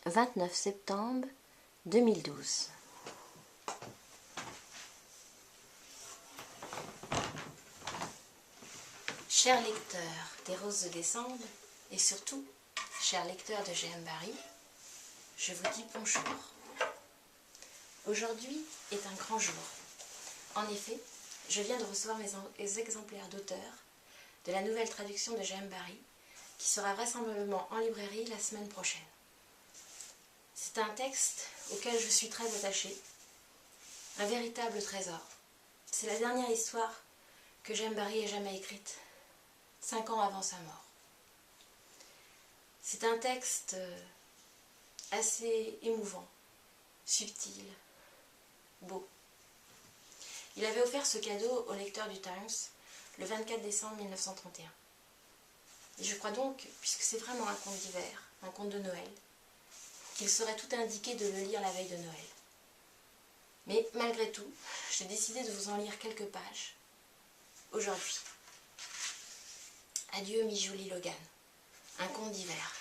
29 septembre 2012. Chers lecteurs des Roses de décembre, et surtout, chers lecteurs de J.M. Barrie, je vous dis bonjour. Aujourd'hui est un grand jour. En effet, je viens de recevoir mes exemplaires d'auteur de la nouvelle traduction de J.M. Barrie, qui sera vraisemblablement en librairie la semaine prochaine. C'est un texte auquel je suis très attachée, un véritable trésor. C'est la dernière histoire que J.M. Barrie ait jamais écrite, 5 ans avant sa mort. C'est un texte assez émouvant, subtil, beau. Il avait offert ce cadeau au lecteur du Times le 24 décembre 1931. Et je crois donc, puisque c'est vraiment un conte d'hiver, un conte de Noël, qu'il serait tout indiqué de le lire la veille de Noël. Mais malgré tout, j'ai décidé de vous en lire quelques pages aujourd'hui. Adieu, mi joli Logan. Un conte d'hiver.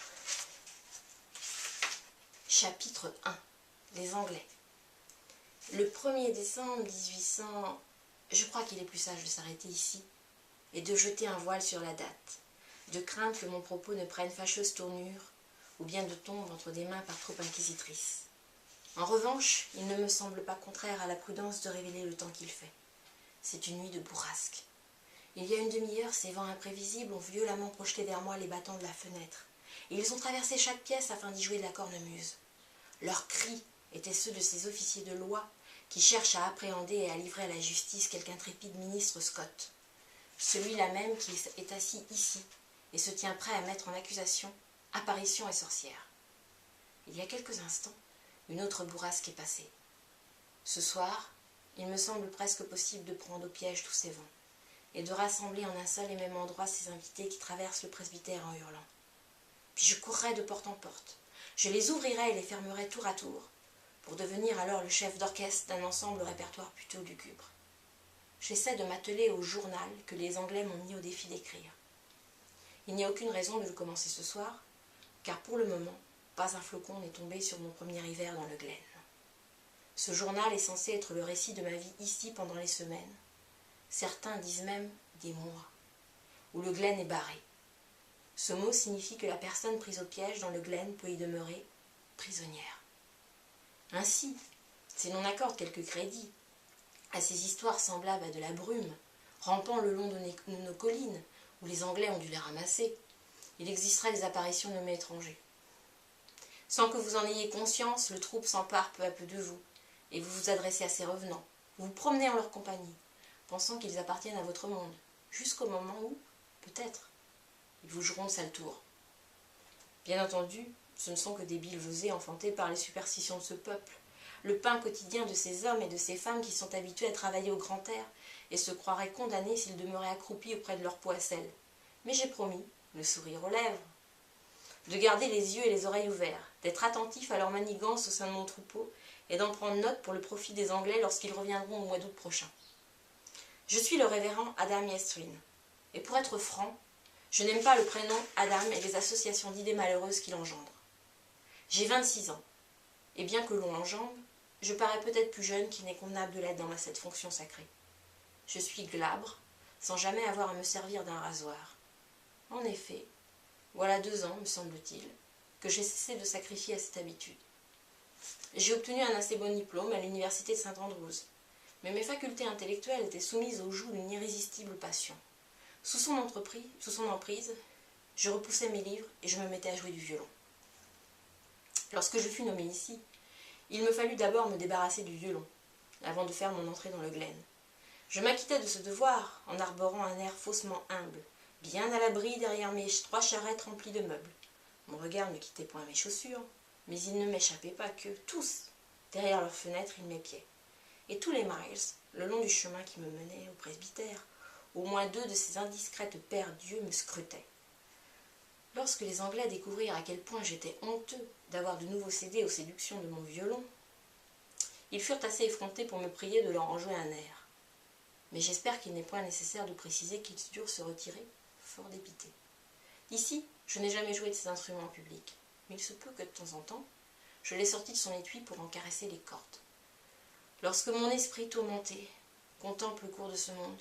Chapitre 1. Les Anglais. Le 1er décembre 1800... Je crois qu'il est plus sage de s'arrêter ici et de jeter un voile sur la date, de crainte que mon propos ne prenne fâcheuse tournure ou bien de tombe entre des mains par trop inquisitrices. En revanche, il ne me semble pas contraire à la prudence de révéler le temps qu'il fait. C'est une nuit de bourrasque. Il y a une demi-heure, ces vents imprévisibles ont violemment projeté vers moi les battants de la fenêtre, et ils ont traversé chaque pièce afin d'y jouer de la cornemuse. Leurs cris étaient ceux de ces officiers de loi qui cherchent à appréhender et à livrer à la justice quelque intrépide ministre Scott, celui-là même qui est assis ici et se tient prêt à mettre en accusation apparition et sorcière. Il y a quelques instants, une autre bourrasque est passée. Ce soir, il me semble presque possible de prendre au piège tous ces vents et de rassembler en un seul et même endroit ces invités qui traversent le presbytère en hurlant. Puis je courrai de porte en porte. Je les ouvrirai et les fermerai tour à tour, pour devenir alors le chef d'orchestre d'un ensemble au répertoire plutôt lugubre. J'essaie de m'atteler au journal que les Anglais m'ont mis au défi d'écrire. Il n'y a aucune raison de le commencer ce soir, car pour le moment, pas un flocon n'est tombé sur mon premier hiver dans le Glen. Ce journal est censé être le récit de ma vie ici pendant les semaines, certains disent même des mois, où le Glen est barré. Ce mot signifie que la personne prise au piège dans le Glen peut y demeurer prisonnière. Ainsi, si l'on accorde quelque crédit à ces histoires semblables à de la brume, rampant le long de nos collines, où les Anglais ont dû les ramasser, il existerait des apparitions nommées étrangers. Sans que vous en ayez conscience, le troupe s'empare peu à peu de vous, et vous vous adressez à ces revenants. Vous vous promenez en leur compagnie, pensant qu'ils appartiennent à votre monde, jusqu'au moment où, peut-être, ils vous joueront de sale tour. Bien entendu, ce ne sont que des billevesées enfantées par les superstitions de ce peuple, le pain quotidien de ces hommes et de ces femmes qui sont habitués à travailler au grand air et se croiraient condamnés s'ils demeuraient accroupis auprès de leur pot à sel. Mais j'ai promis, le sourire aux lèvres, de garder les yeux et les oreilles ouverts, d'être attentif à leur manigance au sein de mon troupeau et d'en prendre note pour le profit des Anglais lorsqu'ils reviendront au mois d'août prochain. Je suis le révérend Adam Yestrin, et pour être franc, je n'aime pas le prénom Adam et les associations d'idées malheureuses qu'il engendre. J'ai 26 ans, et bien que l'on l'enjambe, je parais peut-être plus jeune qu'il n'est convenable de l'être dans cette fonction sacrée. Je suis glabre, sans jamais avoir à me servir d'un rasoir. En effet, voilà 2 ans, me semble-t-il, que j'ai cessé de sacrifier à cette habitude. J'ai obtenu un assez bon diplôme à l'université de Saint-Andrews, mais mes facultés intellectuelles étaient soumises au joug d'une irrésistible passion. Sous son emprise, je repoussais mes livres et je me mettais à jouer du violon. Lorsque je fus nommé ici, il me fallut d'abord me débarrasser du violon, avant de faire mon entrée dans le Glen. Je m'acquittais de ce devoir en arborant un air faussement humble, bien à l'abri derrière mes 3 charrettes remplies de meubles. Mon regard ne quittait point mes chaussures, mais il ne m'échappait pas que, tous, derrière leurs fenêtres, ils m'épiaient. Et tous les miles, le long du chemin qui me menait au presbytère, au moins 2 de ces indiscrètes paires d'yeux me scrutaient. Lorsque les Anglais découvrirent à quel point j'étais honteux d'avoir de nouveau cédé aux séductions de mon violon, ils furent assez effrontés pour me prier de leur en jouer un air. Mais j'espère qu'il n'est point nécessaire de préciser qu'ils durent se retirer, fort dépités. Ici, je n'ai jamais joué de ces instruments en public, mais il se peut que de temps en temps, je l'ai sorti de son étui pour en caresser les cordes. Lorsque mon esprit tourmenté contemple le cours de ce monde,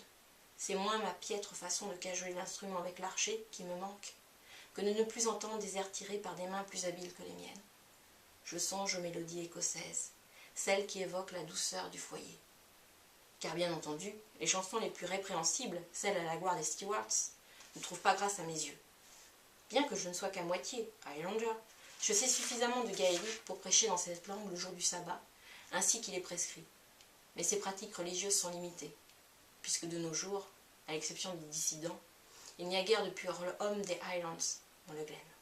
c'est moins ma piètre façon de cajoler l'instrument avec l'archet qui me manque, que de ne plus entendre des airs tirés par des mains plus habiles que les miennes. Je songe aux mélodies écossaises, celles qui évoquent la douceur du foyer. Car bien entendu, les chansons les plus répréhensibles, celles à la gloire des Stewarts, ne trouvent pas grâce à mes yeux. Bien que je ne sois qu'à moitié Highlander, je sais suffisamment de gaélique pour prêcher dans cette langue le jour du sabbat, ainsi qu'il est prescrit. Mais ces pratiques religieuses sont limitées, puisque de nos jours, à l'exception des dissidents, il n'y a guère de purs hommes des Highlands dans le Glen.